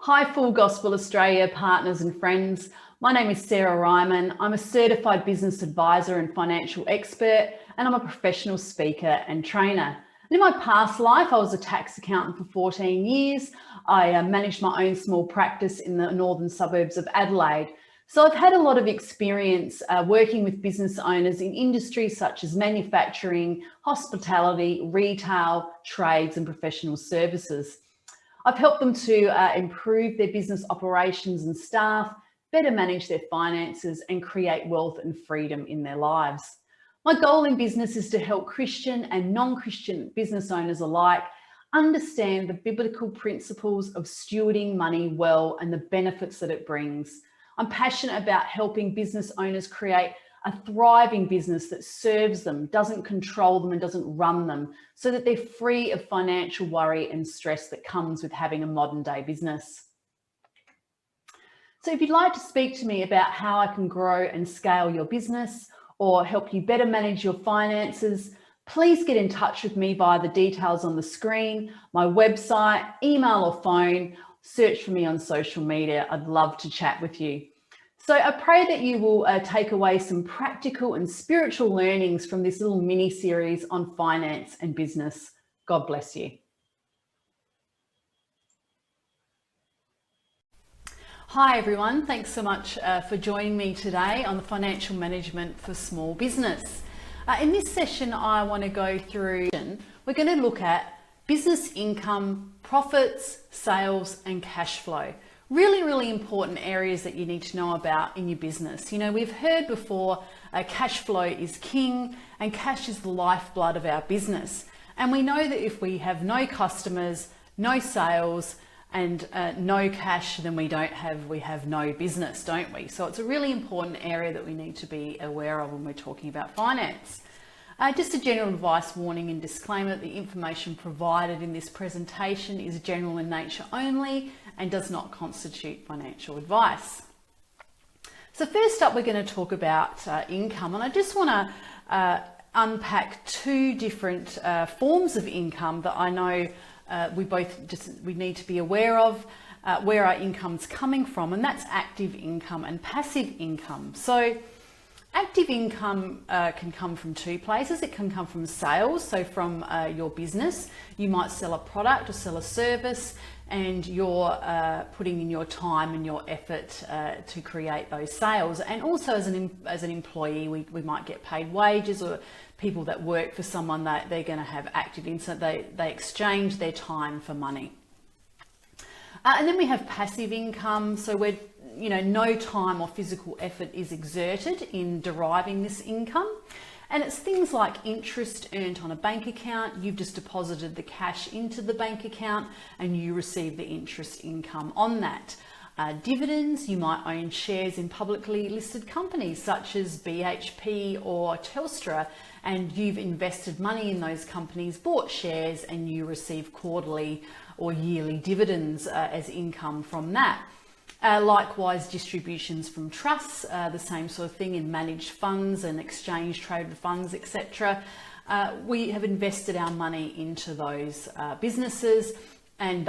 Hi, Full Gospel Australia partners and friends. My name is Sarah Reimann. I'm a certified business advisor and financial expert, and I'm a professional speaker and trainer. And in my past life, I was a tax accountant for 14 years. I managed my own small practice in the northern suburbs of Adelaide. So I've had a lot of experience working with business owners in industries such as manufacturing, hospitality, retail, trades, and professional services. I've helped them to improve their business operations and staff, better manage their finances, and create wealth and freedom in their lives. My goal in business is to help Christian and non-Christian business owners alike understand the biblical principles of stewarding money well and the benefits that it brings. I'm passionate about helping business owners create a thriving business that serves them, doesn't control them, and doesn't run them, so that they're free of financial worry and stress that comes with having a modern day business. So if you'd like to speak to me about how I can grow and scale your business or help you better manage your finances, please get in touch with me via the details on the screen, my website, email or phone. Search for me on social media. I'd love to chat with you. So I pray that you will take away some practical and spiritual learnings from this little mini series on finance and business. God bless you. Hi everyone, thanks so much for joining me today on the financial management for small business. In this session, I want to go through, we're going to look at business income, profits, sales, and cash flow. Really important areas that you need to know about in your business. You know, we've heard before, cash flow is king and cash is the lifeblood of our business. And we know that if we have no customers, no sales, and no cash, then we have no business, don't we? So it's a really important area that we need to be aware of when we're talking about finance. Just a general advice warning and disclaimer that the information provided in this presentation is general in nature only and does not constitute financial advice. So first up, we're going to talk about income, and I just want to unpack two different forms of income that I know we need to be aware of where our income's coming from, and that's active income and passive income. So active income can come from two places. It can come from sales, so from your business. You might sell a product or sell a service, and you're putting in your time and your effort to create those sales. And also as an employee, we might get paid wages, or people that work for someone that they're going to have active income. They exchange their time for money. And then we have passive income. So where no time or physical effort is exerted in deriving this income. And it's things like interest earned on a bank account. You've just deposited the cash into the bank account and you receive the interest income on that. Dividends, you might own shares in publicly listed companies such as BHP or Telstra, and you've invested money in those companies, bought shares, and you receive quarterly or yearly dividends as income from that. Likewise, distributions from trusts, the same sort of thing in managed funds and exchange traded funds, etc. We have invested our money into those businesses, and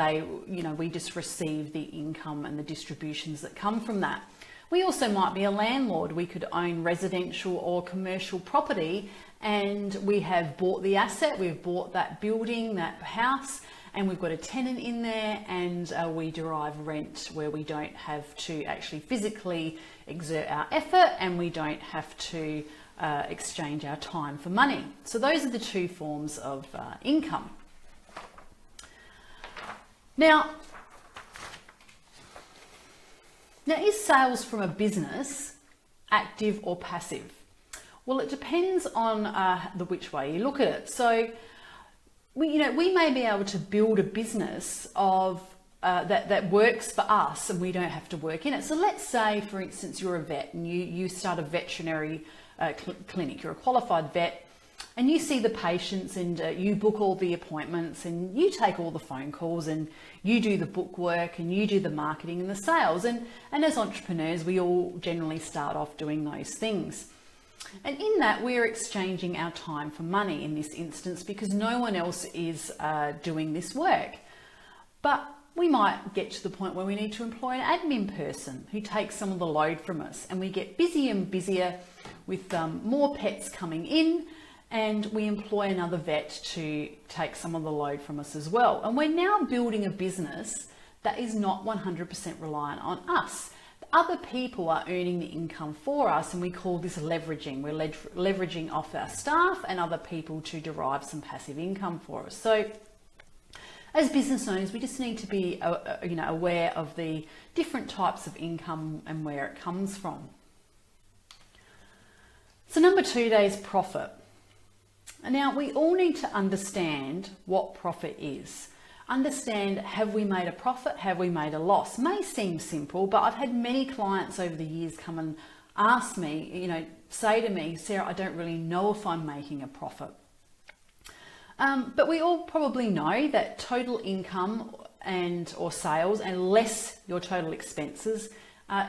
we just receive the income and the distributions that come from that. We also might be a landlord. We could own residential or commercial property, and we have bought the asset, we've bought that building, that house, and we've got a tenant in there, and we derive rent where we don't have to actually physically exert our effort, and we don't have to exchange our time for money. So those are the two forms of income. Now, is sales from a business active or passive? Well, it depends on which way you look at it. So we may be able to build a business of that works for us, and we don't have to work in it. So let's say, for instance, you're a vet and you start a veterinary clinic. You're a qualified vet, and you see the patients, and you book all the appointments, and you take all the phone calls, and you do the book work, and you do the marketing and the sales. And as entrepreneurs, we all generally start off doing those things. And in that, we're exchanging our time for money in this instance, because no one else is doing this work. But we might get to the point where we need to employ an admin person who takes some of the load from us, and we get busier and busier with more pets coming in, and we employ another vet to take some of the load from us as well. And we're now building a business that is not 100% reliant on us. Other people are earning the income for us, and we call this leveraging. We're leveraging off our staff and other people to derive some passive income for us. So as business owners, we just need to be aware of the different types of income and where it comes from. So number 2 there is profit. Now, we all need to understand what profit is. Understand, have we made a profit? Have we made a loss? May seem simple, but I've had many clients over the years come and ask me, say to me, Sarah, I don't really know if I'm making a profit. But we all probably know that total income or sales and less your total expenses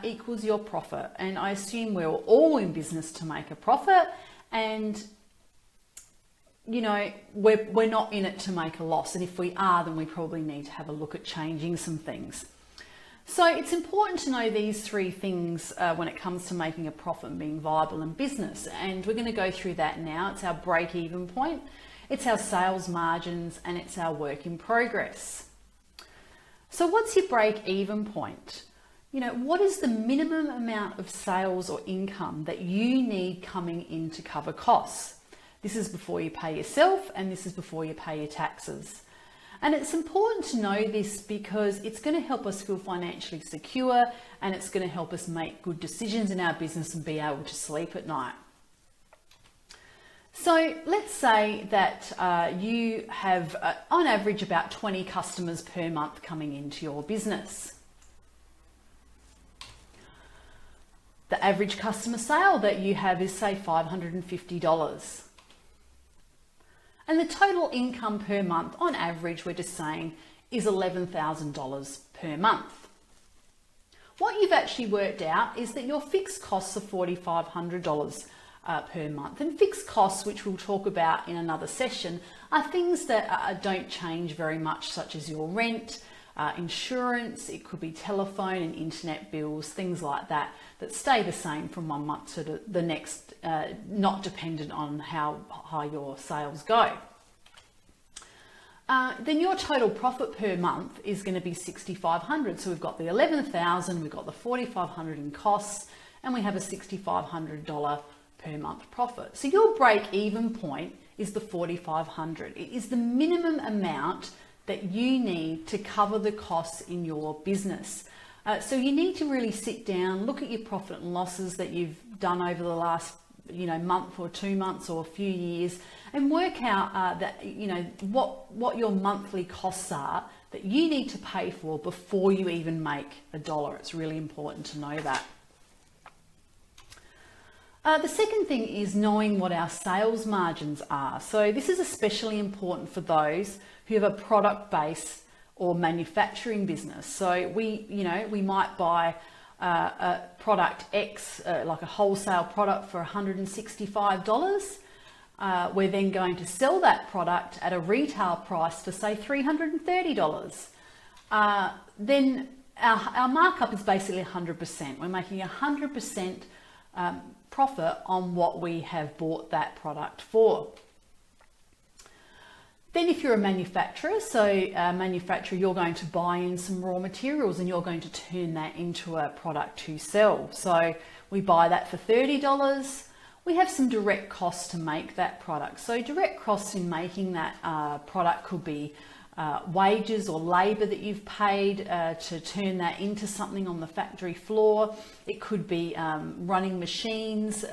equals your profit. And I assume we're all in business to make a profit, and we're not in it to make a loss. And if we are, then we probably need to have a look at changing some things. So it's important to know these 3 things when it comes to making a profit and being viable in business. And we're going to go through that now. It's our break-even point, it's our sales margins, and it's our work in progress. So what's your break-even point? What is the minimum amount of sales or income that you need coming in to cover costs? This is before you pay yourself, and this is before you pay your taxes. And it's important to know this because it's going to help us feel financially secure, and it's going to help us make good decisions in our business and be able to sleep at night. So let's say that you have on average about 20 customers per month coming into your business. The average customer sale that you have is, say, $550. And the total income per month, on average, we're just saying, is $11,000 per month. What you've actually worked out is that your fixed costs are $4,500 per month. And fixed costs, which we'll talk about in another session, are things that don't change very much, such as your rent, insurance, it could be telephone and internet bills, things like that, that stay the same from one month to the next, not dependent on how high your sales go. Then your total profit per month is going to be $6,500. So we've got the $11,000, we've got the $4,500 in costs, and we have a $6,500 per month profit. So your break-even point is the $4,500. It is the minimum amount that you need to cover the costs in your business. So you need to really sit down, look at your profit and losses that you've done over the last month or 2 months or a few years, and work out that what your monthly costs are that you need to pay for before you even make $1. It's really important to know that. The second thing is knowing what our sales margins are. So this is especially important for those who have a product base or manufacturing business. So we might buy a product X, like a wholesale product, for $165. We're then going to sell that product at a retail price for, say, $330. Then our markup is basically 100%. We're making 100% profit on what we have bought that product for. Then if you're a manufacturer, you're going to buy in some raw materials and you're going to turn that into a product to sell. So we buy that for $30. We have some direct costs to make that product. So direct costs in making that product could be wages or labor that you've paid to turn that into something on the factory floor. It could be running machines,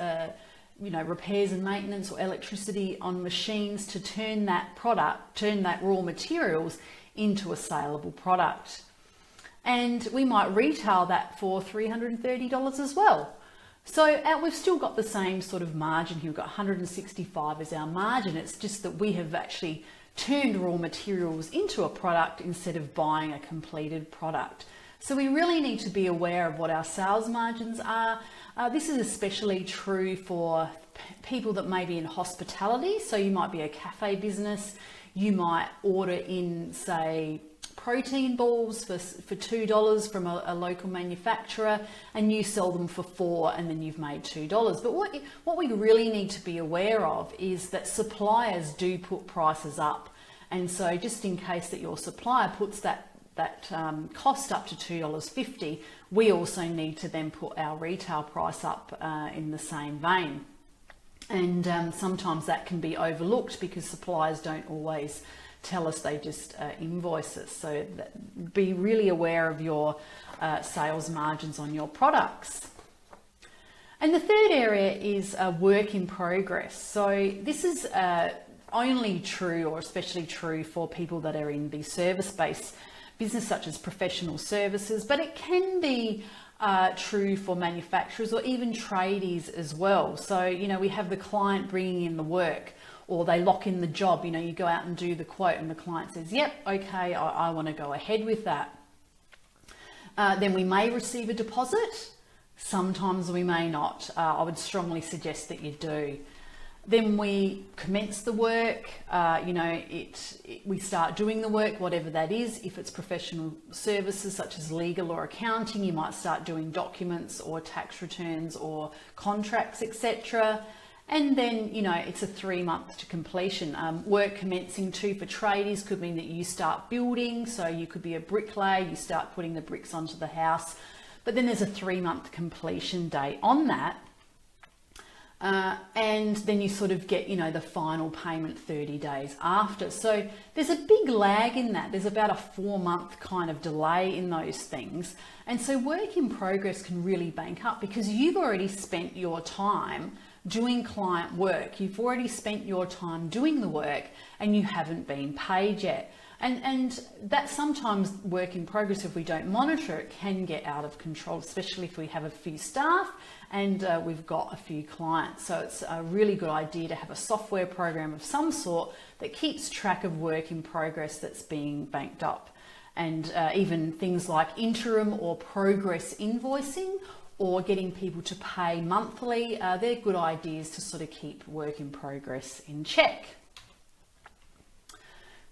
repairs and maintenance, or electricity on machines to turn that raw materials into a saleable product. And we might retail that for $330 as well. So we've still got the same sort of margin here. We've got 165 as our margin. It's just that we have actually turned raw materials into a product instead of buying a completed product. So we really need to be aware of what our sales margins are. This is especially true for people that may be in hospitality. So you might be a cafe business. You might order in, say, protein balls for $2 from a local manufacturer, and you sell them for $4, and then you've made $2. But what we really need to be aware of is that suppliers do put prices up. And so just in case that your supplier puts that cost up to $2.50, we also need to then put our retail price up in the same vein. And sometimes that can be overlooked because suppliers don't always tell us, they just invoice us. So be really aware of your sales margins on your products. And the third area is work in progress. So this is only true, or especially true, for people that are in the service-based business such as professional services, but it can be true for manufacturers or even tradies as well. So, we have the client bringing in the work, or they lock in the job. You go out and do the quote and the client says, yep, okay, I want to go ahead with that. Then we may receive a deposit. Sometimes we may not. I would strongly suggest that you do. Then we commence the work, we start doing the work, whatever that is. If it's professional services such as legal or accounting, you might start doing documents or tax returns or contracts, etc. And then, it's a 3 month to completion. Work commencing too for tradies could mean that you start building. So you could be a bricklayer, you start putting the bricks onto the house, but then there's a 3 month completion date on that. And then you sort of get, the final payment 30 days after. So there's a big lag in that. There's about a 4 month kind of delay in those things. And so work in progress can really bank up because you've already spent your time doing client work. You've already spent your time doing the work and you haven't been paid yet. And that sometimes work in progress, if we don't monitor it, can get out of control, especially if we have a few staff and we've got a few clients. So it's a really good idea to have a software program of some sort that keeps track of work in progress that's being banked up. And even things like interim or progress invoicing or getting people to pay monthly, they're good ideas to sort of keep work in progress in check.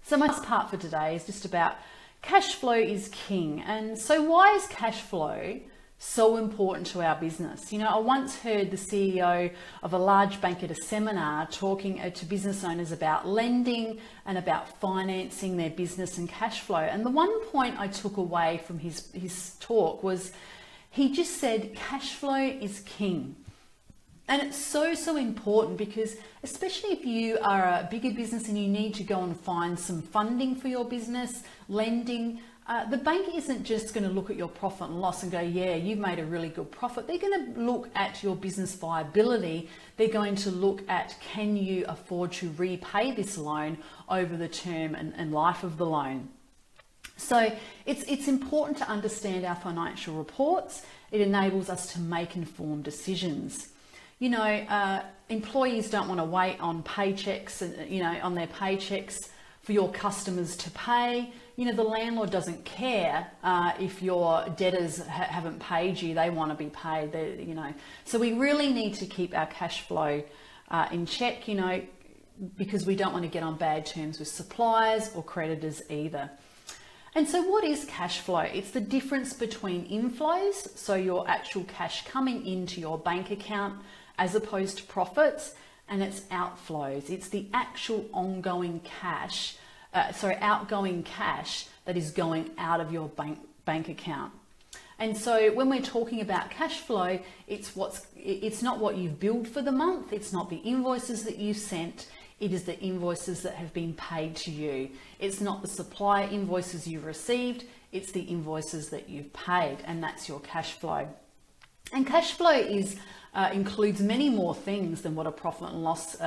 So my last part for today is just about cash flow is king. And so why is cash flow so important to our business? I once heard the CEO of a large bank at a seminar talking to business owners about lending and about financing their business and cash flow. And the one point I took away from his talk was he just said cash flow is king. And it's so important because especially if you are a bigger business and you need to go and find some funding for your business, lending, the bank isn't just going to look at your profit and loss and go, yeah, you've made a really good profit. They're going to look at your business viability. They're going to look at, can you afford to repay this loan over the term and life of the loan? So it's important to understand our financial reports. It enables us to make informed decisions. Employees don't want to wait on paychecks and, on their paychecks for your customers to pay. The landlord doesn't care if your debtors haven't paid you. They want to be paid, So we really need to keep our cash flow in check, because we don't want to get on bad terms with suppliers or creditors either. And so what is cash flow? It's the difference between inflows, so your actual cash coming into your bank account as opposed to profits, and it's outflows. It's the actual ongoing cash, outgoing cash that is going out of your bank account. And so when we're talking about cash flow, it's not what you've billed for the month. It's not the invoices that you sent. It is the invoices that have been paid to you. It's not the supplier invoices you received. It's the invoices that you've paid, and that's your cash flow. And cash flow includes many more things than what a profit and loss.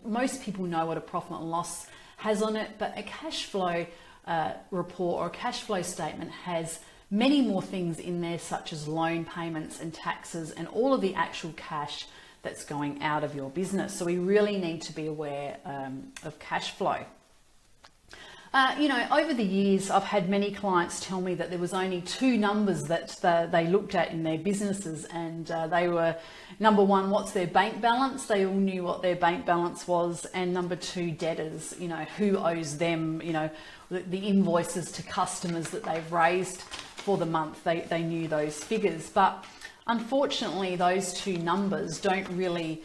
Most people know what a profit and loss has on it, but a cash flow report or a cash flow statement has many more things in there, such as loan payments and taxes and all of the actual cash that's going out of your business. So we really need to be aware of cash flow. Over the years, I've had many clients tell me that there was only two numbers that they looked at in their businesses, and they were, number one, what's their bank balance? They all knew what their bank balance was, and number two, debtors, who owes them, the invoices to customers that they've raised for the month. They knew those figures, but unfortunately, those two numbers don't really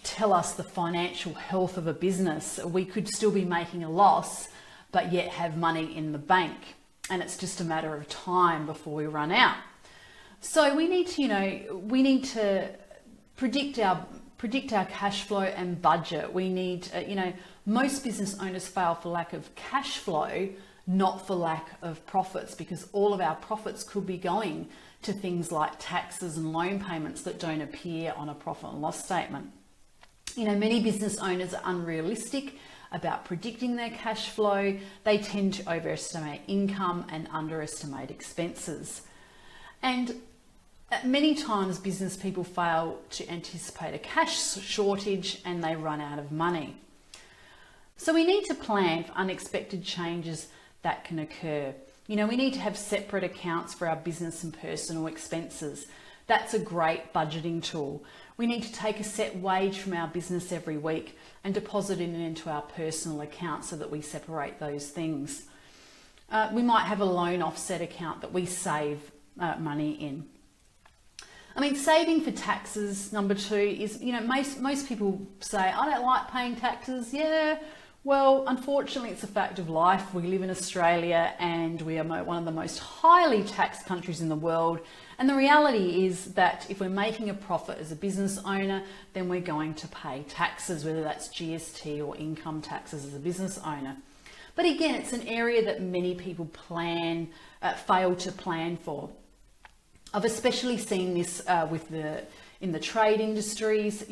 tell us the financial health of a business. We could still be making a loss, but yet have money in the bank, and it's just a matter of time before we run out. So we need to, predict our cash flow and budget. We need, most business owners fail for lack of cash flow, not for lack of profits, because all of our profits could be going to things like taxes and loan payments that don't appear on a profit and loss statement. Many business owners are unrealistic about predicting their cash flow. They tend to overestimate income and underestimate expenses. And many times business people fail to anticipate a cash shortage and they run out of money. So we need to plan for unexpected changes that can occur. We need to have separate accounts for our business and personal expenses. That's a great budgeting tool. We need to take a set wage from our business every week and deposit it into our personal account so that we separate those things. We might have a loan offset account that we save money in. Saving for taxes, number two, is, most people say, I don't like paying taxes. Yeah, well, unfortunately, it's a fact of life. We live in Australia and we are one of the most highly taxed countries in the world. And the reality is that if we're making a profit as a business owner, then we're going to pay taxes, whether that's GST or income taxes as a business owner. But again, it's an area that many people fail to plan for. I've especially seen this in the trade industries,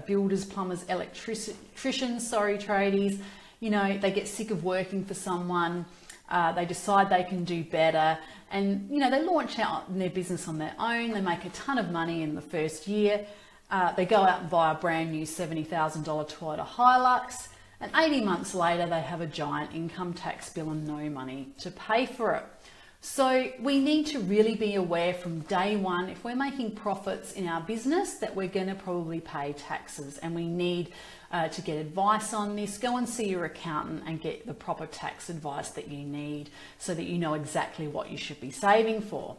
builders, plumbers, electricians, tradies, they get sick of working for someone, they decide they can do better, and, they launch out in their business on their own, they make a ton of money in the first year, they go out and buy a brand new $70,000 Toyota Hilux, and 18 months later, they have a giant income tax bill and no money to pay for it. So we need to really be aware from day one, if we're making profits in our business, that we're going to probably pay taxes, and we need to get advice on this. Go and see your accountant and get the proper tax advice that you need so that you know exactly what you should be saving for.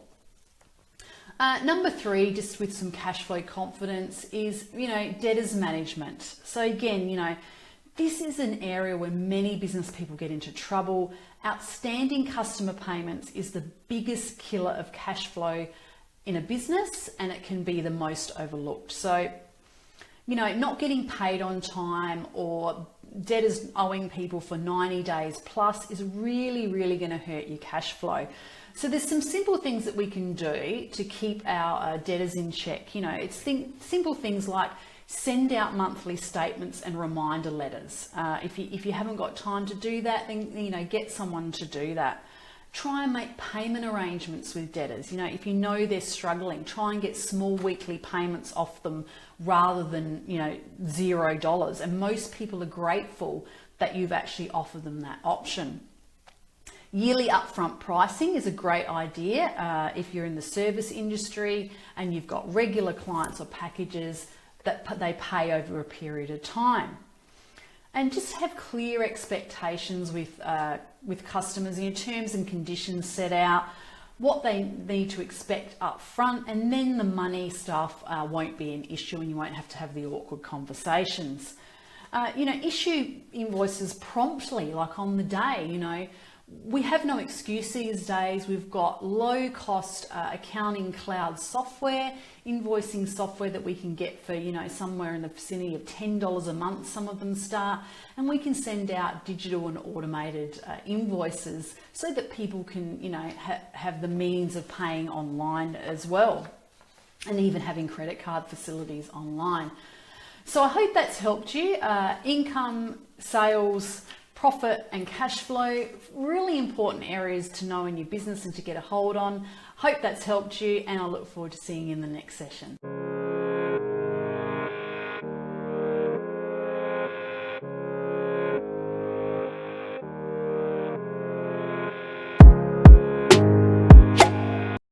Number three, just with some cash flow confidence, is, debtors management. So again, this is an area where many business people get into trouble. Outstanding customer payments is the biggest killer of cash flow in a business, and it can be the most overlooked. So, not getting paid on time or debtors owing people for 90 days plus is really, really going to hurt your cash flow. So there's some simple things that we can do to keep our debtors in check. It's simple things like send out monthly statements and reminder letters. If you haven't got time to do that, then get someone to do that. Try and make payment arrangements with debtors. If you know they're struggling, try and get small weekly payments off them rather than $0. And most people are grateful that you've actually offered them that option. Yearly upfront pricing is a great idea if you're in the service industry and you've got regular clients or packages that they pay over a period of time. And just have clear expectations with customers, terms and conditions set out, what they need to expect up front, and then the money stuff won't be an issue and you won't have to have the awkward conversations. Issue invoices promptly, like on the day. We have no excuse these days. We've got low cost accounting cloud software, invoicing software that we can get for, somewhere in the vicinity of $10 a month, some of them start, and we can send out digital and automated invoices so that people can, have the means of paying online as well, and even having credit card facilities online. So I hope that's helped you. Income, sales, profit and cash flow, really important areas to know in your business and to get a hold on. Hope that's helped you, and I look forward to seeing you in the next session.